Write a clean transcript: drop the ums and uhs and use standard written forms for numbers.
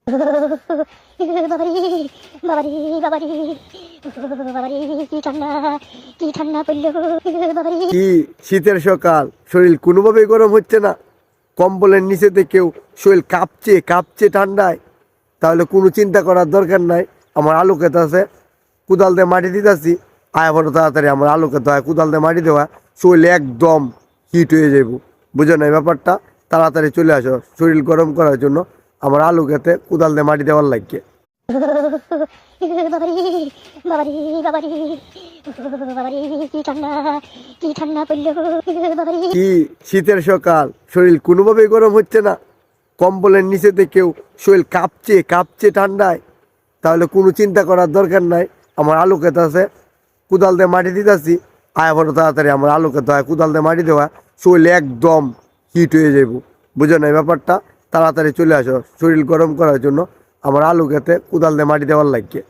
বাবারে বাবারে বাবারে বাবারে কি ঠান্ডা, কি ঠান্ডা পড়লো বাবারে। কি শীতের সকাল, শরীর কোনোভাবেই গরম হচ্ছে না। কম্বলের নিচেতে কেউ শরীর কাঁপছে কাঁপছে ঠান্ডায়, তাহলে কোনো চিন্তা করার দরকার নাই। আমার আলু ক্ষেত আছে, কোদাল দিয়ে মাটি দিতেছি। আয়া বড় তাড়াতাড়ি আমার আলু ক্ষেত হয়, কোদাল দিয়ে মাটি দেওয়া, শরীর একদম হিট হয়ে যাব। বুঝো না এই ব্যাপারটা? তাড়াতাড়ি চলে আসো শরীর গরম করার জন্য আমার আলু খেতে কোদাল দিয়ে মাটি দেওয়ার লাগে। বাবারে বাবারে বাবারে বাবারে কি ঠান্ডা, কি ঠান্ডা পড়লো বাবারে। কি শীতের সকাল, শরীর কোনোভাবেই গরম হচ্ছে না। কম্বলের নিচেতে কেউ শরীর কাঁপছে কাঁপছে ঠান্ডায়, তাহলে কোনো চিন্তা করার দরকার নাই। আমার আলু ক্ষেত আছে, কোদাল দিয়ে মাটি দিতেছি। আয়া বড় তাড়াতাড়ি আমার আলু ক্ষেত হয়, কোদাল দিয়ে মাটি দেওয়া, শরীর একদম হিট হয়ে যাব। বুঝো না এই ব্যাপারটা? তাড়াতাড়ি চলে আসো শরীর গরম করার জন্য আমার আলু খেতে কোদাল দিয়ে মাটি দেওয়ার লাগে।